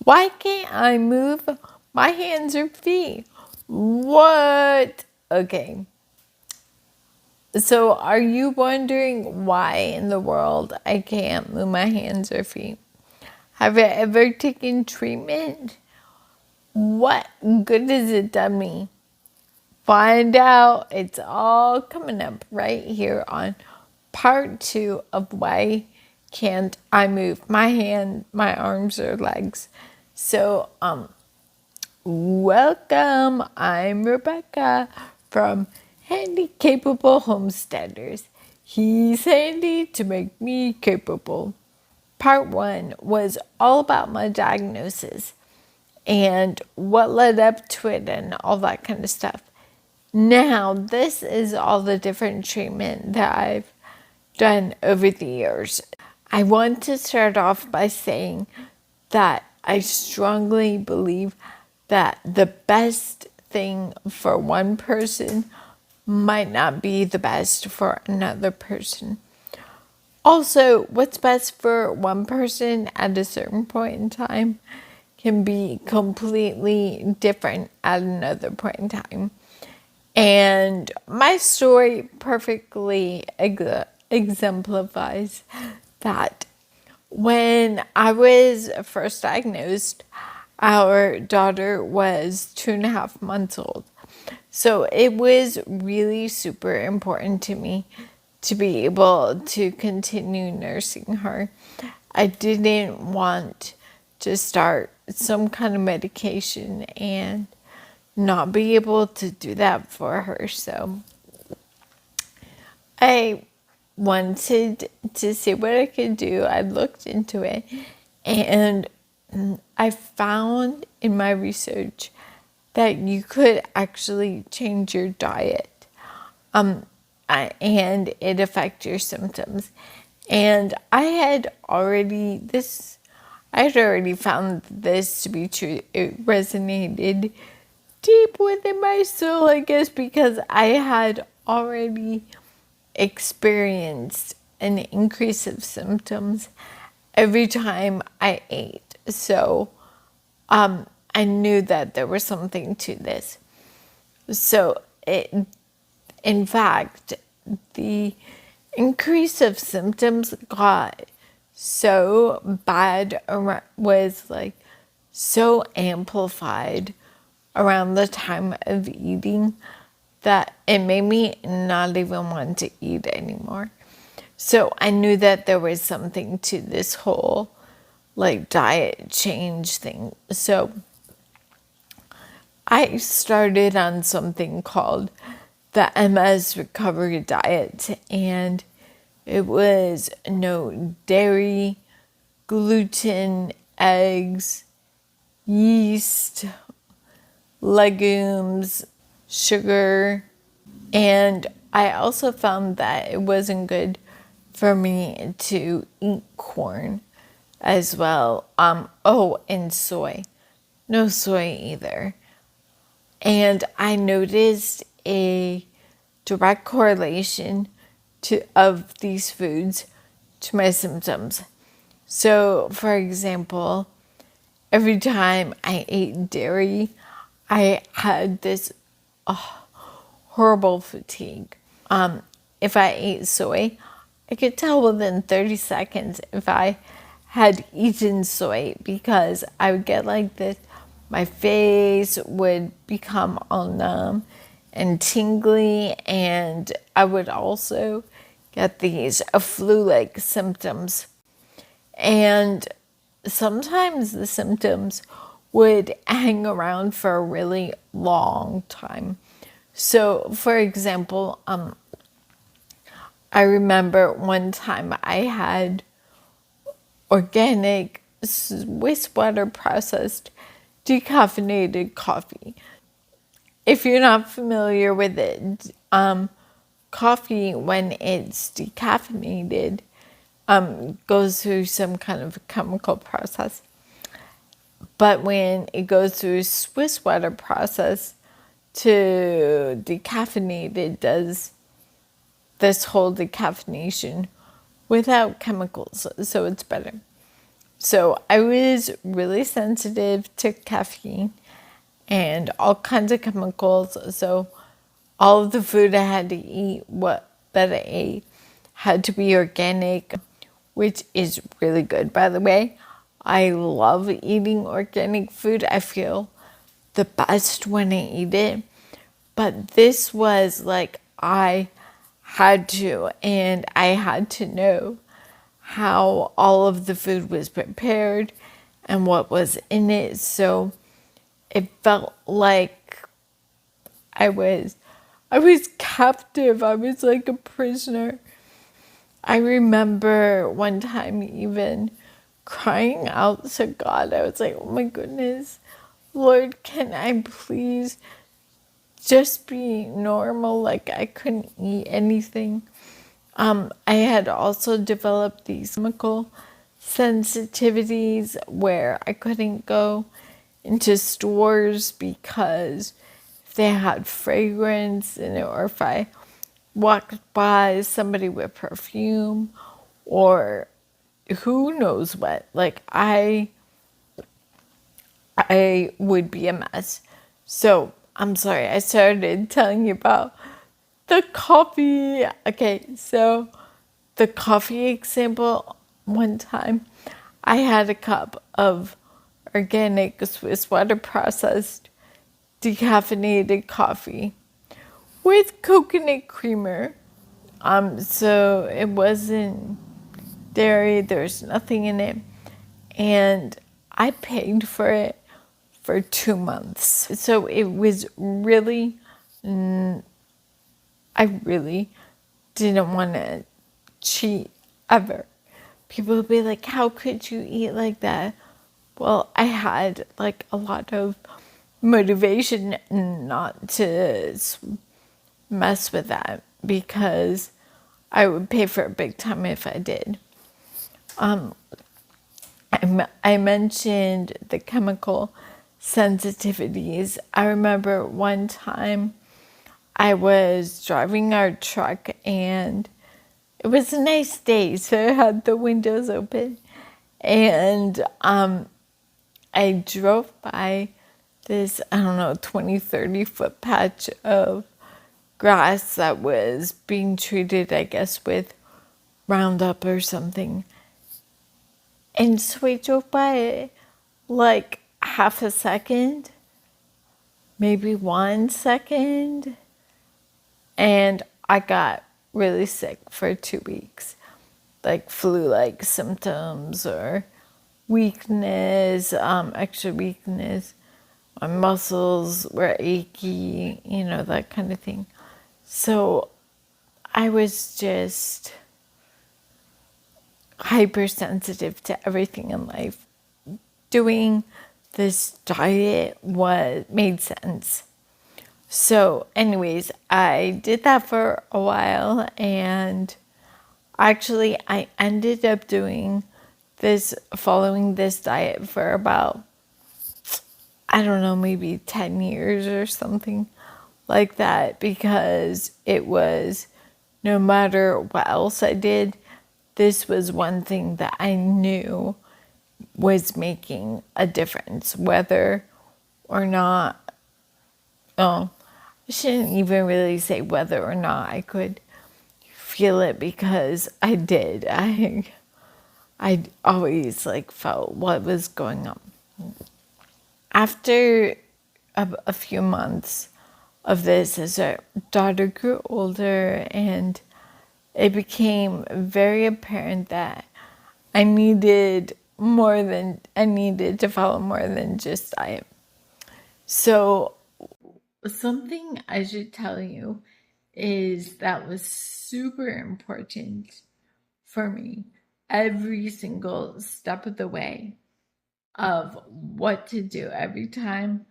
Why can't I move my hands or feet? What? Okay. So are you wondering why in the world I can't move my hands or feet? Have you ever taken treatment? What good has it done me? Find out. It's all coming up right here on part 2 of why can't I move my hand, my arms or legs. So, welcome. I'm Rebecca from Handy Capable Homesteaders. He's handy to make me capable. Part 1 was all about my diagnosis and what led up to it and all that kind of stuff. Now, this is all the different treatment that I've done over the years. I want to start off by saying that I strongly believe that the best thing for one person might not be the best for another person. Also, what's best for one person at a certain point in time can be completely different at another point in time. And my story perfectly exemplifies that. When I was first diagnosed, our daughter was 2.5 months old. So it was really super important to me to be able to continue nursing her. I didn't want to start some kind of medication and not be able to do that for her. So I wanted to see what I could do. I looked into it and I found in my research that you could actually change your diet and it affect your symptoms. And I had already found this to be true. It resonated deep within my soul, I guess, because I had already experienced an increase of symptoms every time I ate. So I knew that there was something to this. So in fact, the increase of symptoms got so bad, was like so amplified around the time of eating that it made me not even want to eat anymore. So I knew that there was something to this whole like diet change thing. So I started on something called the MS recovery diet, and it was no dairy, gluten, eggs, yeast, legumes, sugar, and I also found that it wasn't good for me to eat corn as well. And soy. No soy either. And I noticed a direct correlation of these foods to my symptoms. So, for example, every time I ate dairy, I had this horrible fatigue. If I ate soy, I could tell within 30 seconds if I had eaten soy, because I would get like this. My face would become all numb and tingly, and I would also get these flu-like symptoms. And sometimes the symptoms would hang around for a really long time. So, for example, I remember one time I had organic Swiss water processed decaffeinated coffee. If you're not familiar with it, coffee, when it's decaffeinated, goes through some kind of chemical process. But when it goes through a Swiss water process to decaffeinate, it does this whole decaffeination without chemicals, so it's better. So I was really sensitive to caffeine and all kinds of chemicals. So all of the food I had to eat, that I ate, had to be organic, which is really good, by the way. I love eating organic food. I feel the best when I eat it. But this was like I had to, and I had to know how all of the food was prepared and what was in it. So it felt like I was captive. I was like a prisoner. I remember one time even crying out to God. I was like, oh my goodness, Lord, can I please just be normal? Like I couldn't eat anything. I had also developed these chemical sensitivities where I couldn't go into stores because they had fragrance in it, or if I walked by somebody with perfume or who knows what, like I would be a mess. So I'm sorry, I started telling you about the coffee. Okay, so the coffee example, one time I had a cup of organic Swiss water processed decaffeinated coffee with coconut creamer. So it wasn't dairy, there's nothing in it. And I paid for it for 2 months. So it was really, I really didn't want to cheat ever. People would be like, how could you eat like that? Well, I had like a lot of motivation not to mess with that because I would pay for it big time if I did. I mentioned the chemical sensitivities. I remember one time I was driving our truck and it was a nice day, so I had the windows open. And I drove by this, I don't know, 20, 30-foot patch of grass that was being treated, I guess, with Roundup or something. And so I drove by it like half a second, maybe 1 second, and I got really sick for 2 weeks, like flu-like symptoms or weakness, extra weakness. My muscles were achy, that kind of thing. So I was just hypersensitive to everything in life. Doing this diet made sense. So anyways, I did that for a while, and actually I ended up following this diet for about, I don't know, maybe 10 years or something like that, because it was, no matter what else I did, this was one thing that I knew was making a difference, whether or not, oh, I shouldn't even really say whether or not I could feel it, because I did. I always felt what was going on. After a few months of this, as our daughter grew older, and it became very apparent that I needed to follow more than just diet. So something I should tell you is that was super important for me every single step of the way of what to do every time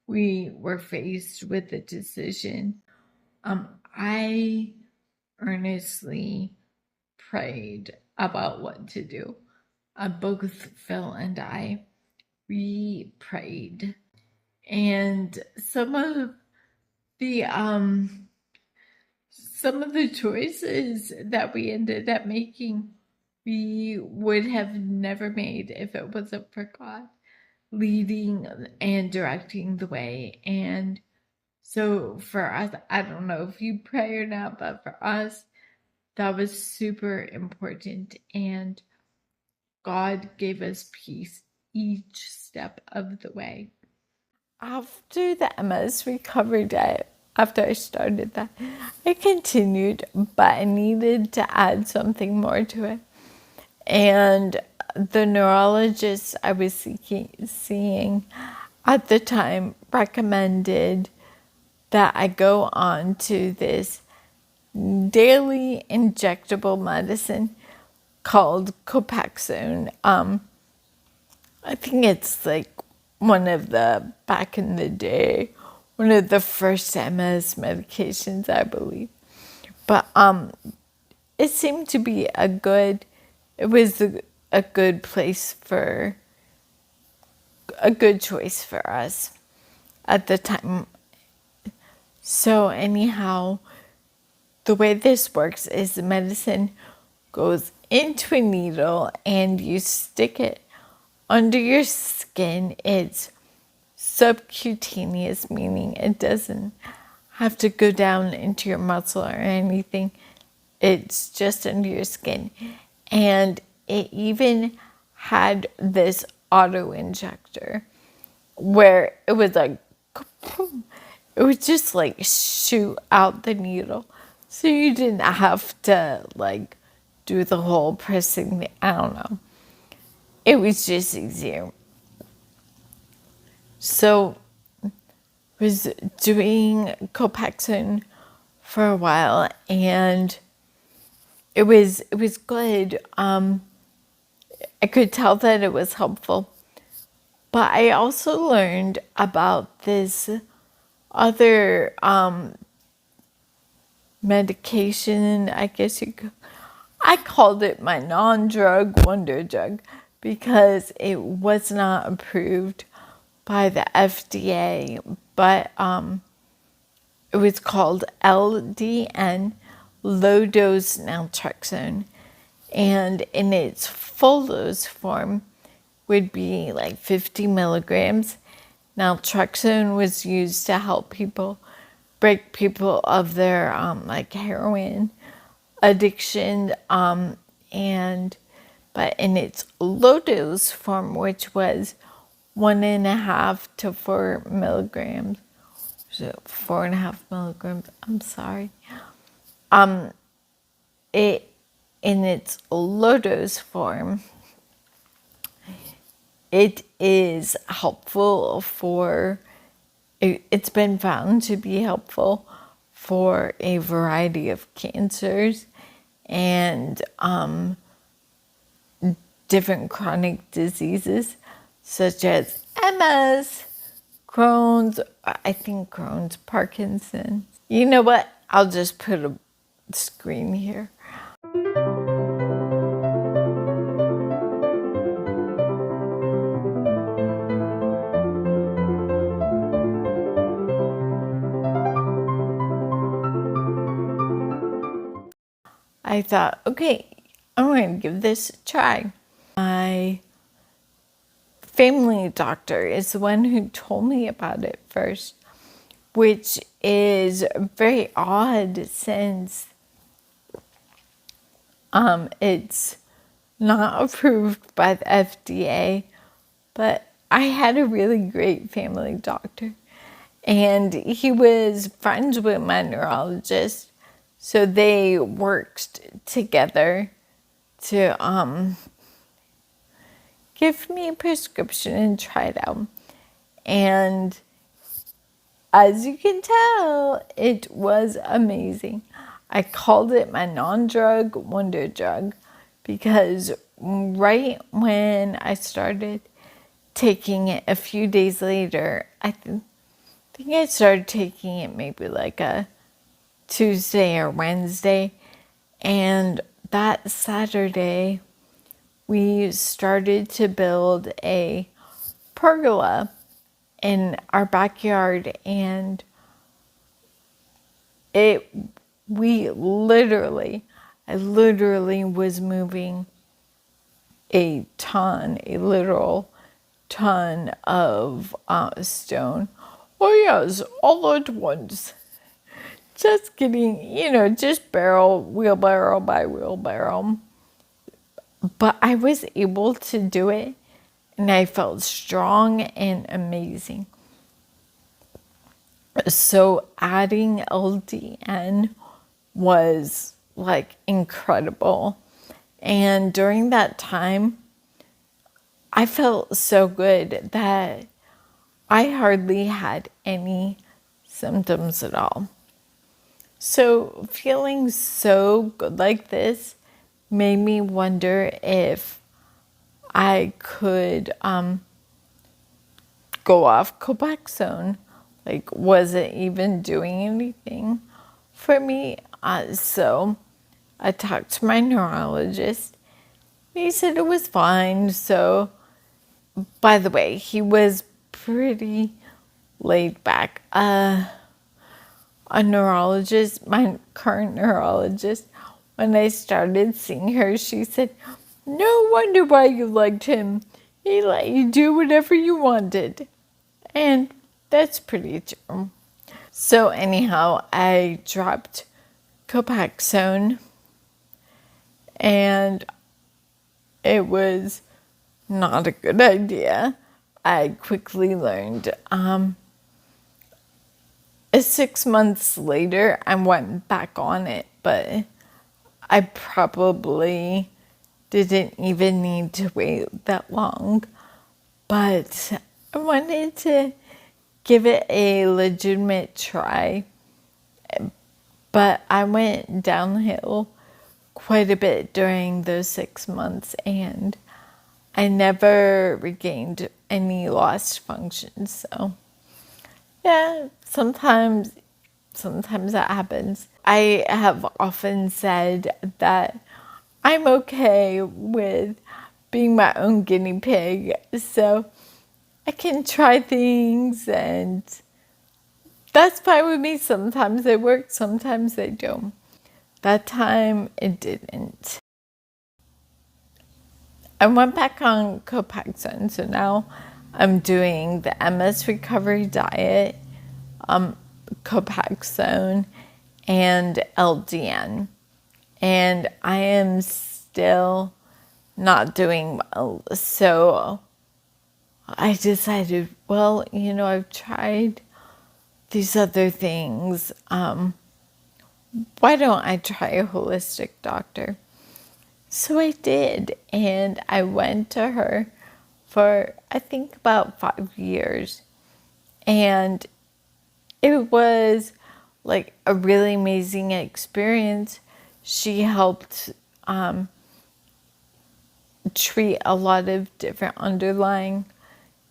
we were faced with a decision. I earnestly prayed about what to do. Both Phil and we prayed, and the some of the choices that we ended up making, we would have never made if it wasn't for God leading and directing the way. And so for us, I don't know if you pray or not, but for us, that was super important. And God gave us peace each step of the way. After the MS recovery diet, after I started that, I continued, but I needed to add something more to it. And the neurologist I was seeing at the time recommended that I go on to this daily injectable medicine called Copaxone. I think it's like one of the, back in the day, one of the first MS medications, I believe. But it seemed to be it was a good place for, a good choice for us at the time. So anyhow, the way this works is the medicine goes into a needle and you stick it under your skin. It's subcutaneous, meaning it doesn't have to go down into your muscle or anything. It's just under your skin. And it even had this auto injector where it was like, it would just like shoot out the needle. So you didn't have to like do the whole pressing thing. I don't know. It was just easier. So I was doing Copaxone for a while and it was good. I could tell that it was helpful. But I also learned about this other medication, I guess I called it my non-drug wonder drug because it was not approved by the FDA, but it was called LDN, low dose naltrexone, and in its full dose form would be like 50 milligrams. Naltrexone was used to help break people of their like heroin addiction, but in its low dose form, which was 1.5 to 4 milligrams, so 4.5 milligrams, I'm sorry. It, in its low dose form, it is helpful it's been found to be helpful for a variety of cancers and different chronic diseases such as MS, Crohn's, Parkinson's. You know what? I'll just put a screen here. I thought, okay, I'm going to give this a try. My family doctor is the one who told me about it first, which is very odd since it's not approved by the FDA, but I had a really great family doctor and he was friends with my neurologist, so they worked together to give me a prescription and try it out. And as you can tell, it was amazing. I called it my non-drug wonder drug because right when I started taking it a few days later, I think I started taking it maybe like a Tuesday or Wednesday, and that Saturday we started to build a pergola in our backyard, and I literally was moving a literal ton of stone. Oh yes, all at once. Just kidding, just wheelbarrow by wheelbarrow. But I was able to do it, and I felt strong and amazing. So adding LDN was like incredible. And during that time, I felt so good that I hardly had any symptoms at all. So feeling so good like this made me wonder if I could go off Copaxone. Like, was it even doing anything for me? So I talked to my neurologist. He said it was fine. So, by the way, he was pretty laid back. A neurologist, my current neurologist, when I started seeing her, she said, "No wonder why you liked him. He let you do whatever you wanted." And that's pretty true. So anyhow, I dropped Copaxone, and it was not a good idea. I quickly learned. 6 months later, I went back on it, but I probably didn't even need to wait that long. But I wanted to give it a legitimate try. But I went downhill quite a bit during those 6 months, and I never regained any lost functions. So yeah, sometimes that happens. I have often said that I'm okay with being my own guinea pig, so I can try things, and that's fine with me. Sometimes they work, sometimes they don't. That time it didn't. I went back on Copaxone, so now I'm doing the MS recovery diet, Copaxone, and LDN. And I am still not doing well. So I decided, well, I've tried these other things. Why don't I try a holistic doctor? So I did, and I went to her for, I think, about 5 years. And it was like a really amazing experience. She helped treat a lot of different underlying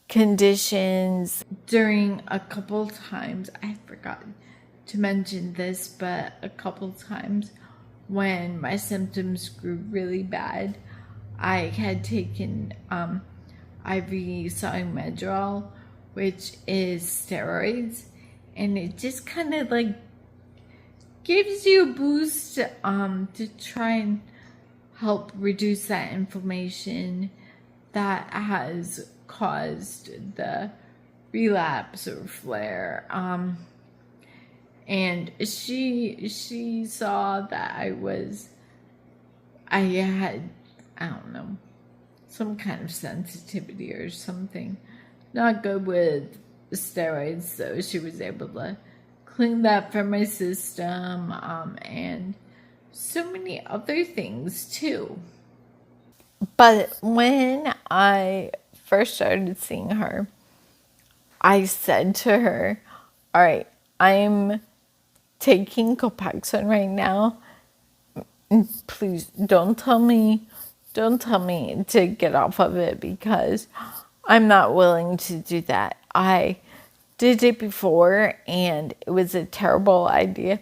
conditions. During a couple times, I forgot to mention this, but a couple times when my symptoms grew really bad, I had taken IV Medrol, which is steroids, and it just kind of like gives you a boost to try and help reduce that inflammation that has caused the relapse or flare. And she saw that I had, I don't know, some kind of sensitivity or something. Not good with steroids, so she was able to clean that from my system, and so many other things too. But when I first started seeing her, I said to her, all right, I'm taking Copaxone right now. Please don't tell me to get off of it, because I'm not willing to do that. I did it before and it was a terrible idea,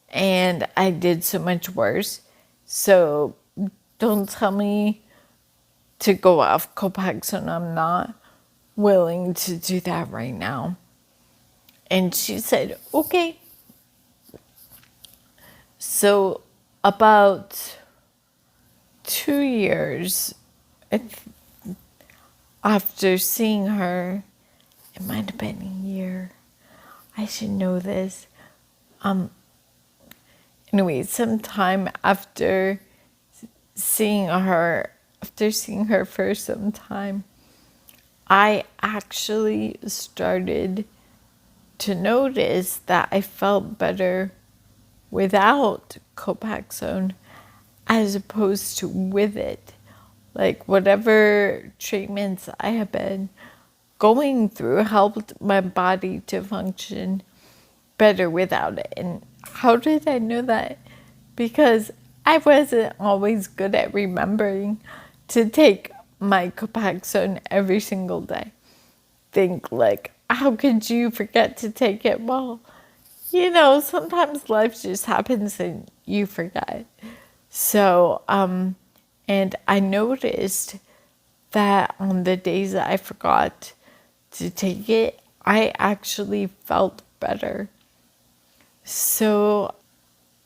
and I did so much worse. So don't tell me to go off Copaxone. I'm not willing to do that right now. And she said, okay. So about 2 years after seeing her, it might have been a year. I should know this. Anyway, sometime after seeing her for some time, I actually started to notice that I felt better without Copaxone as opposed to with it. Like whatever treatments I have been going through helped my body to function better without it. And how did I know that? Because I wasn't always good at remembering to take my Copaxone every single day. Think like, how could you forget to take it? Well, sometimes life just happens and you forget. So, and I noticed that on the days that I forgot to take it, I actually felt better. So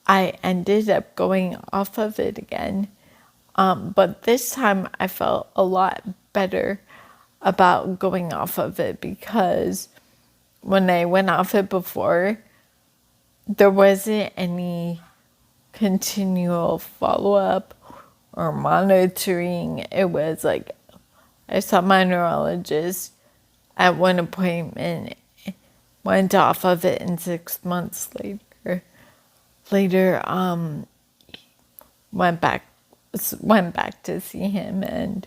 I ended up going off of it again. But this time I felt a lot better about going off of it because when I went off it before, there wasn't any continual follow-up or monitoring. It was like I saw my neurologist at one appointment, went off of it, and 6 months later went back to see him and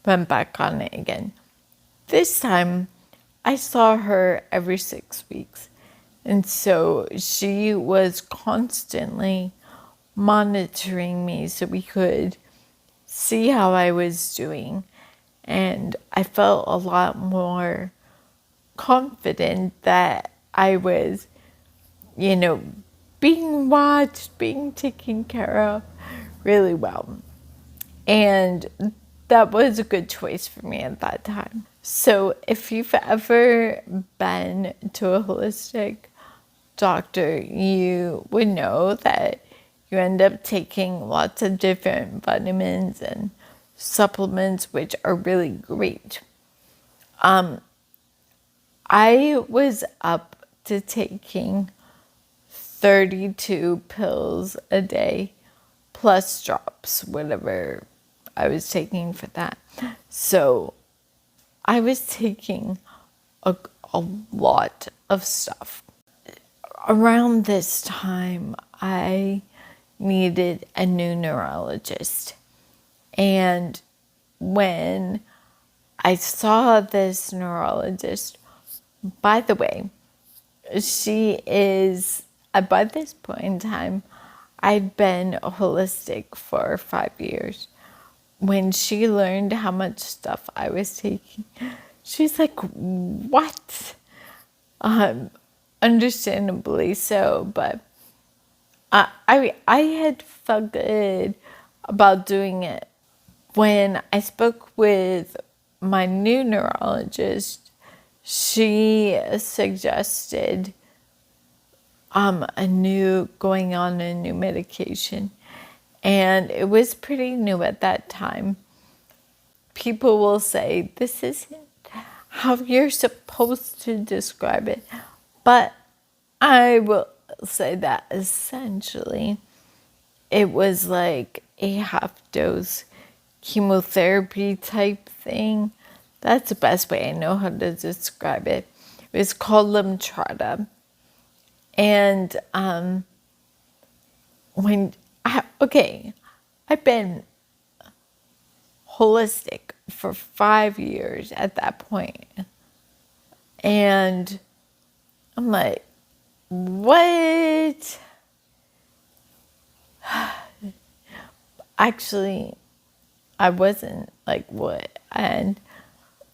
went back on it again. This time I saw her every 6 weeks, and so she was constantly monitoring me so we could see how I was doing. And I felt a lot more confident that I was, being watched, being taken care of really well. And that was a good choice for me at that time. So if you've ever been to a holistic doctor, you would know that you end up taking lots of different vitamins and supplements, which are really great. I was up to taking 32 pills a day plus drops, whatever I was taking for that. So I was taking a lot of stuff. Around this time, I needed a new neurologist. And when I saw this neurologist, by the way, she is, by this point in time, I'd been holistic for 5 years. When she learned how much stuff I was taking, she's like, what? Understandably so, but I had felt good about doing it. When I spoke with my new neurologist, she suggested going on a new medication, and it was pretty new at that time. People will say this isn't how you're supposed to describe it, but I will say that essentially it was like a half-dose chemotherapy type thing. That's the best way I know how to describe it. It was called Lemtrada. And I've been holistic for 5 years at that point. And I'm like, what? Actually, I wasn't like, what? And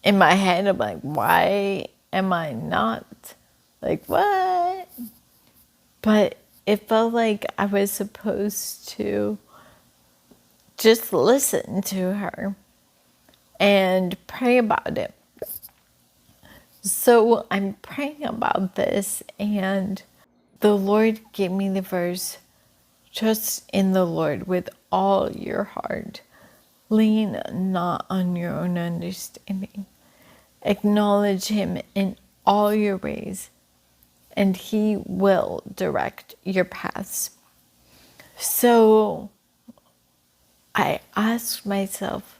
in my head, I'm like, why am I not? Like, what? But it felt like I was supposed to just listen to her and pray about it. So I'm praying about this, and the Lord gave me the verse, trust in the Lord with all your heart. Lean not on your own understanding. Acknowledge him in all your ways, and he will direct your paths. So I asked myself,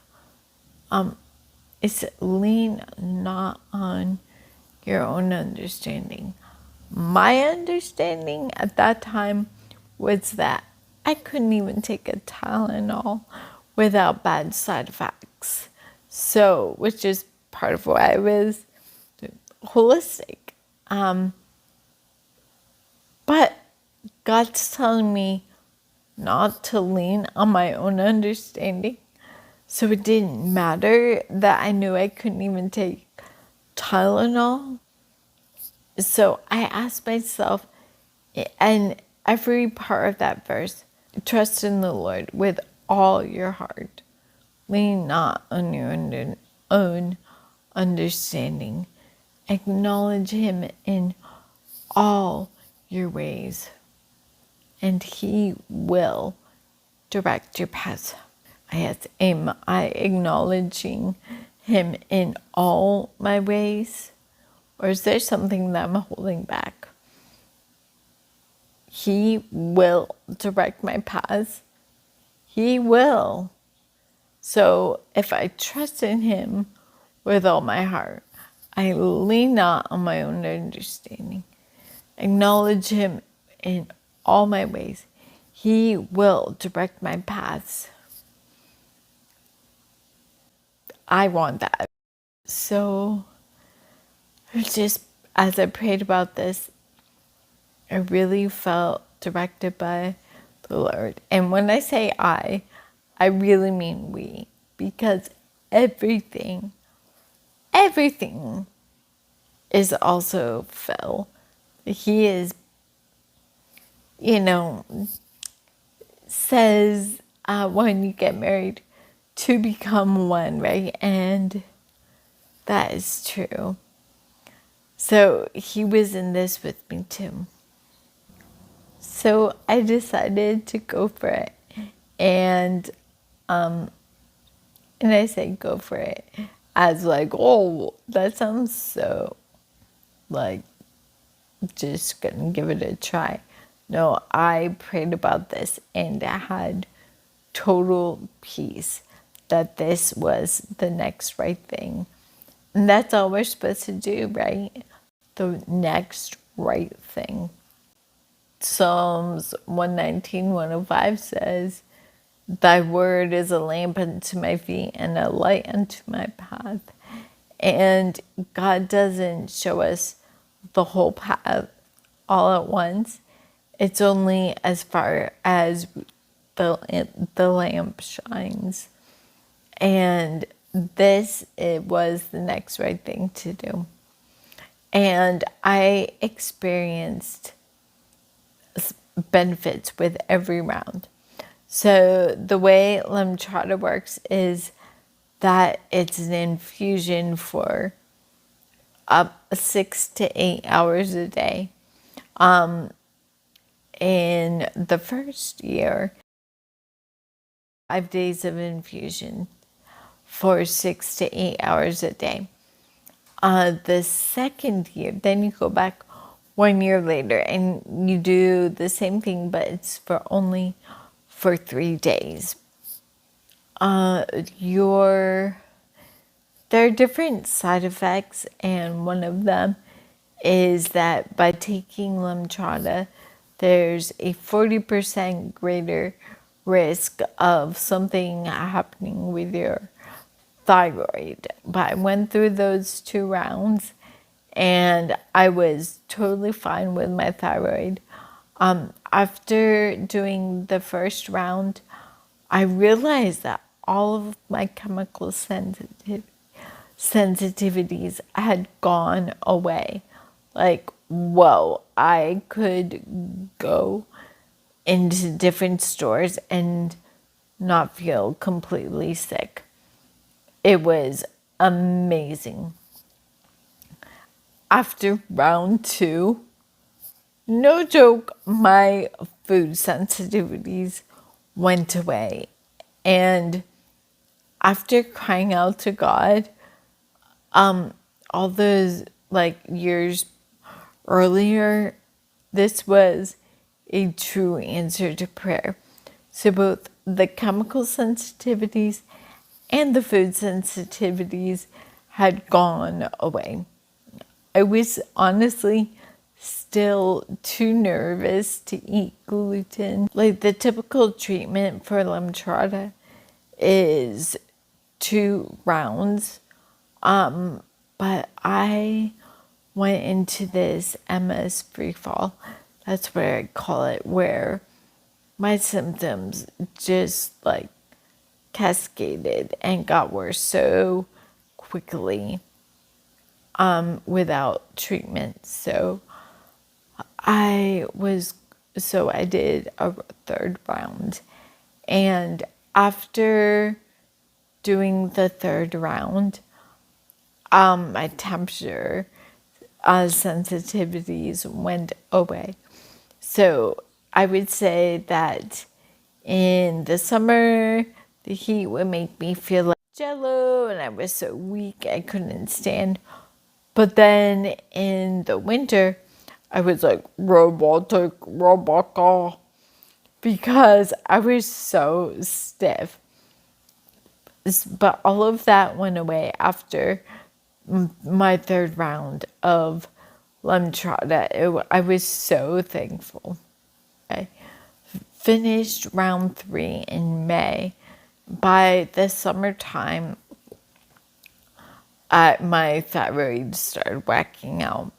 is it lean not on your own understanding? My understanding at that time was that I couldn't even take a Tylenol without bad side effects. So, which is part of why I was holistic. But God's telling me not to lean on my own understanding. So it didn't matter that I knew I couldn't even take Tylenol. So I asked myself, and every part of that verse, trust in the Lord with all your heart. Lean not on your own understanding. Acknowledge him in all your ways, and he will direct your paths. I asked, am I acknowledging him in all my ways? Or is there something that I'm holding back? He will direct my paths. He will. So if I trust in him with all my heart, I lean not on my own understanding. Acknowledge him in all my ways. He will direct my paths. I want that. So just as I prayed about this, I really felt directed by the Lord. And when I say I really mean we, because everything is also Phil. He is, says when you get married, to become one, right? And that is true. So he was in this with me too. So I decided to go for it. And I say go for it as like, oh, that sounds so like just gonna give it a try. No, I prayed about this and I had total peace that this was the next right thing. And that's all we're supposed to do, right? The next right thing. Psalms 119:105 says, thy word is a lamp unto my feet and a light unto my path. And God doesn't show us the whole path all at once. It's only as far as the lamp shines. And it was the next right thing to do. And I experienced benefits with every round. So the way Lemtrada works is that it's an infusion for up 6 to 8 hours a day. In the first year, 5 days of infusion for 6 to 8 hours a day. The second year, then you go back 1 year later and you do the same thing, but it's only for 3 days. There are different side effects, and one of them is that by taking Lemtrada, there's a 40% greater risk of something happening with your thyroid. But I went through those 2 rounds and I was totally fine with my thyroid. After doing the first round, I realized that all of my chemical sensitivities had gone away. Like, whoa, I could go into different stores and not feel completely sick. It was amazing. After round 2, no joke, my food sensitivities went away. And after crying out to God, all those like years earlier, this was a true answer to prayer. So both the chemical sensitivities and the food sensitivities had gone away. I was honestly still too nervous to eat gluten. Like the typical treatment for Lemtrada is 2 rounds. But I went into this MS freefall. That's what I call it, where my symptoms just like cascaded and got worse so quickly without treatment. So I did a 3rd round. And after doing the 3rd round, my temperature sensitivities went away. So I would say that in the summer, the heat would make me feel like jello and I was so weak I couldn't stand. But then in the winter, I was like robotic, Rebecca, because I was so stiff. But all of that went away after my 3rd round of Lemtrada. I was so thankful. I finished round 3 in May. By the summertime, my thyroid started whacking out.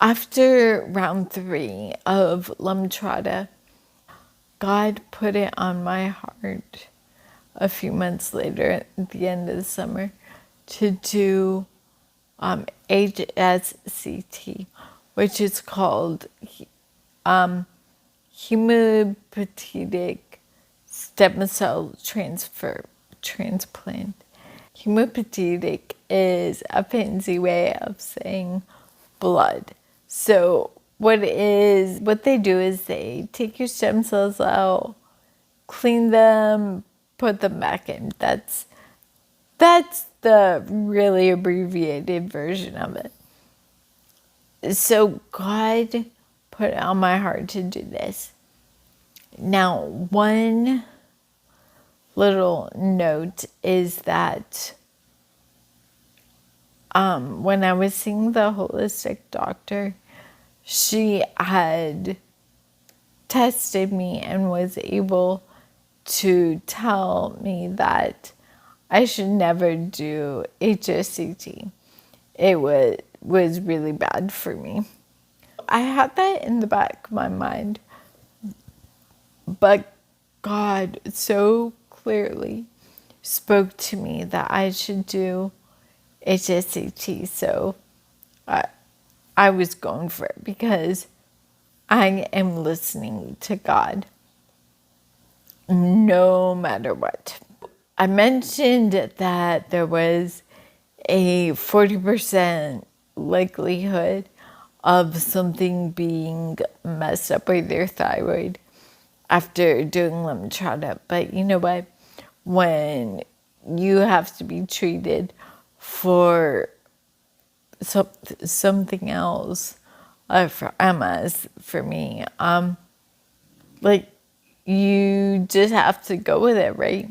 After round 3 of Lemtrada, God put it on my heart a few months later at the end of the summer to do HSCT, which is called hematopoietic stem cell transplant. Hematopoietic is a fancy way of saying blood. So what they do is they take your stem cells out, clean them, put them back in. That's the really abbreviated version of it. So God put it on my heart to do this. Now, one little note is that when I was seeing the holistic doctor, she had tested me and was able to tell me that I should never do HSCT. It was really bad for me. I had that in the back of my mind, but God so clearly spoke to me that I should do HSCT. So I was going for it because I am listening to God no matter what. I mentioned that there was a 40% likelihood of something being messed up with your thyroid after doing Lemtrada. But you know what? When you have to be treated for something else, for MS, for me, like you just have to go with it, right?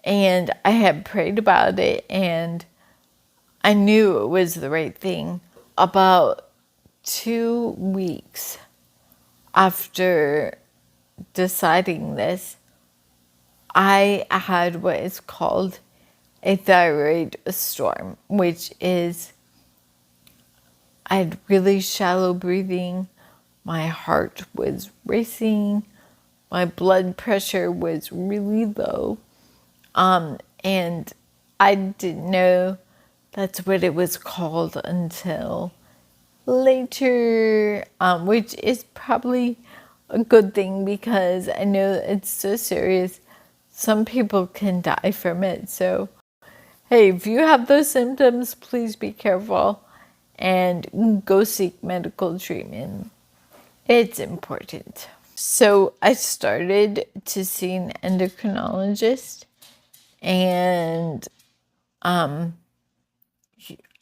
And I had prayed about it and I knew it was the right thing. About 2 weeks after deciding this, I had what is called a thyroid storm, which is I had really shallow breathing, my heart was racing, my blood pressure was really low, and I didn't know that's what it was called until later, which is probably a good thing because I know it's so serious. Some people can die from it. So, hey, if you have those symptoms, please be careful and go seek medical treatment. It's important. So I started to see an endocrinologist And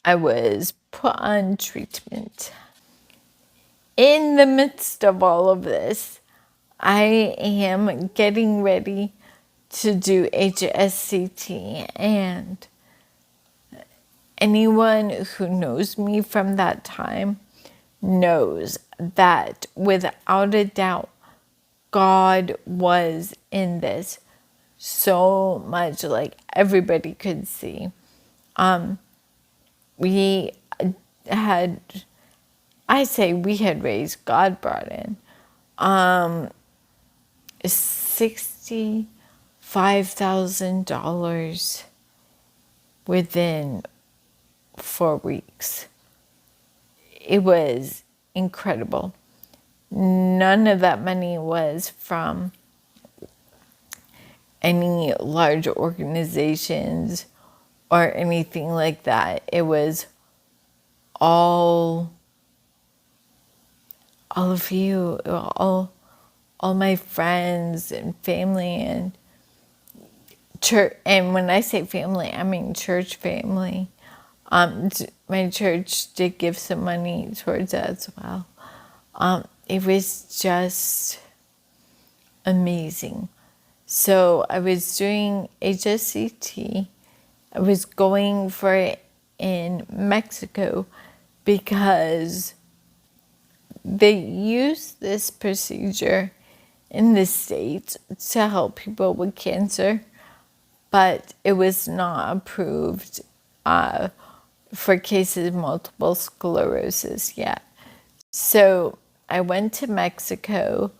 I was put on treatment. In the midst of all of this, I am getting ready to do HSCT, and anyone who knows me from that time knows that without a doubt, God was in this so much, like everybody could see. We had, I say we had raised, God brought in $65,000 within 4 weeks. It was incredible. None of that money was from any large organizations or anything like that. It was all of you, all my friends and family and church. And when I say family, I mean church family. My church did give some money towards that as well. It was just amazing. So I was doing HSCT. I was going for it in Mexico because they use this procedure in the States to help people with cancer, but it was not approved for cases of multiple sclerosis yet. So I went to Mexico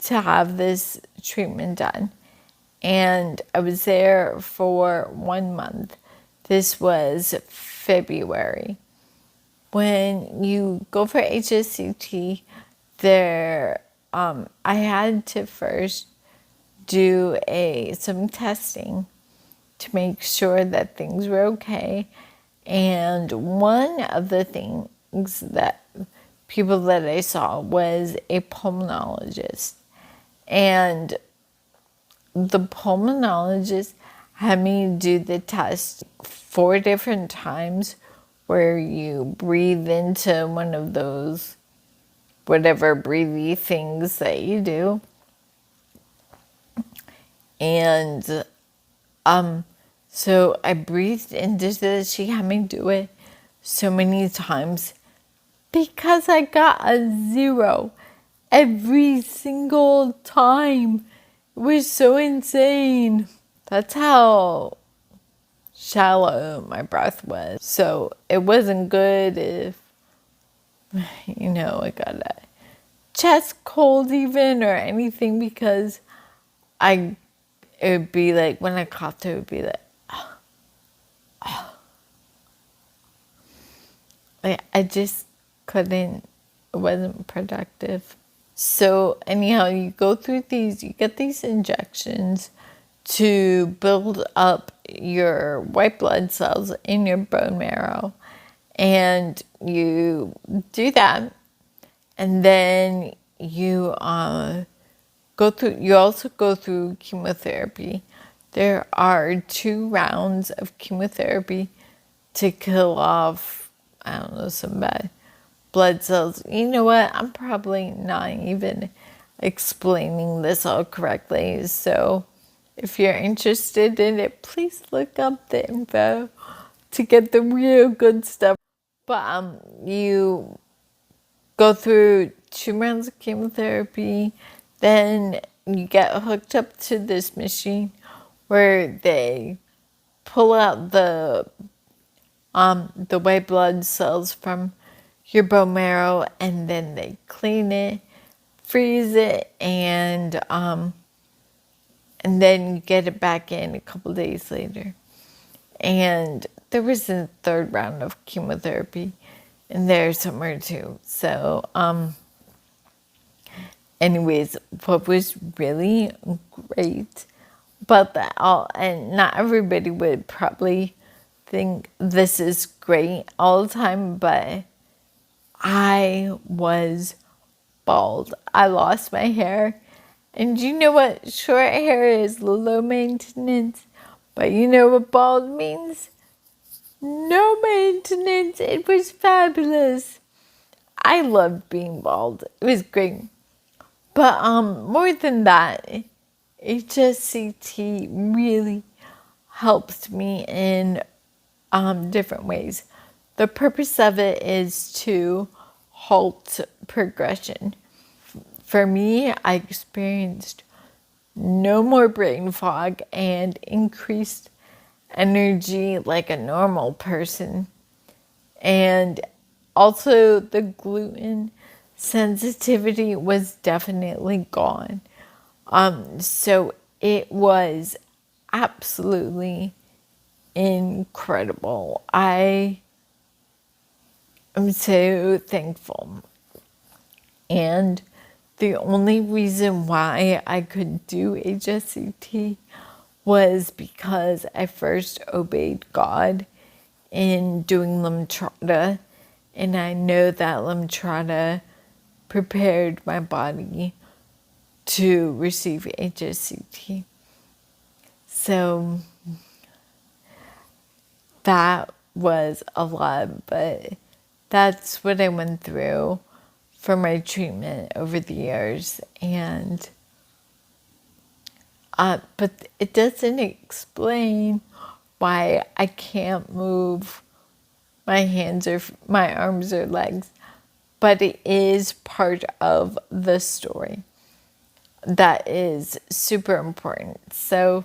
to have this treatment done, and I was there for 1 month. This was February. When you go for HSCT, I had to first do some testing to make sure that things were okay. And one of the things that people that I saw was a pulmonologist. And the pulmonologist had me do the test 4 different times where you breathe into one of those whatever breathy things that you do. And so I breathed into this. She had me do it so many times because I got a 0 every single time. It was so insane. That's how shallow my breath was. So it wasn't good if, I got a chest cold even or anything, because it would be like, when I coughed, it would be like, I just couldn't, it wasn't productive. So anyhow, you get these injections to build up your white blood cells in your bone marrow. And you do that. And then you also go through chemotherapy. There are 2 rounds of chemotherapy to kill off, some bad blood cells. You know what? I'm probably not even explaining this all correctly. So if you're interested in it, please look up the info to get the real good stuff. But you go through 2 rounds of chemotherapy, then you get hooked up to this machine where they pull out the white blood cells from your bone marrow, and then they clean it, freeze it, and then you get it back in a couple days later. And there was a 3rd round of chemotherapy in there somewhere too. So anyways, what was really great about that and not everybody would probably think this is great all the time, but I was bald. I lost my hair. And you know what? Short hair is low maintenance, But you know what bald means? No maintenance. It was fabulous. I loved being bald. It was great. But more than that, HSCT really helped me in different ways. The purpose of it is to halt progression. For me, I experienced no more brain fog and increased energy like a normal person. And also, the gluten sensitivity was definitely gone. So it was absolutely incredible. I am so thankful. And the only reason why I could do HSCT was because I first obeyed God in doing Lemtrada. And I know that Lemtrada prepared my body to receive HSCT. So that was a lot, but that's what I went through for my treatment over the years. And but it doesn't explain why I can't move my hands or my arms or legs, but it is part of the story that is super important. So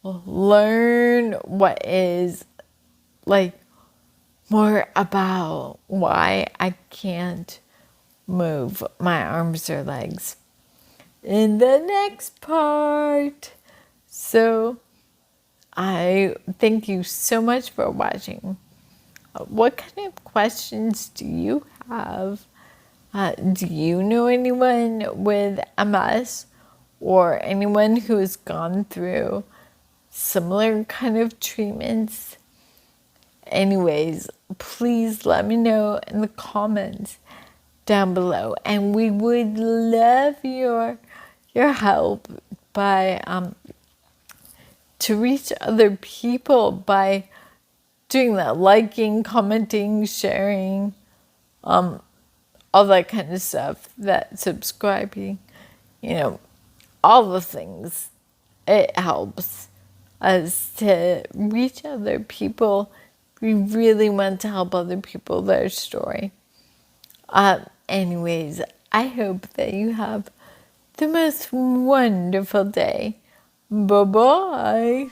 learn what is like more about why I can't move my arms or legs in the next part. So I thank you so much for watching. What kind of questions do you have? Do you know anyone with MS or anyone who has gone through similar kind of treatments? Anyways, please let me know in the comments down below, and we would love your help by to reach other people by doing that, liking, commenting, sharing, all that kind of stuff, that subscribing, all the things. It helps us to reach other people. We really want to help other people, their story. Anyways, I hope that you have the most wonderful day. Bye-bye.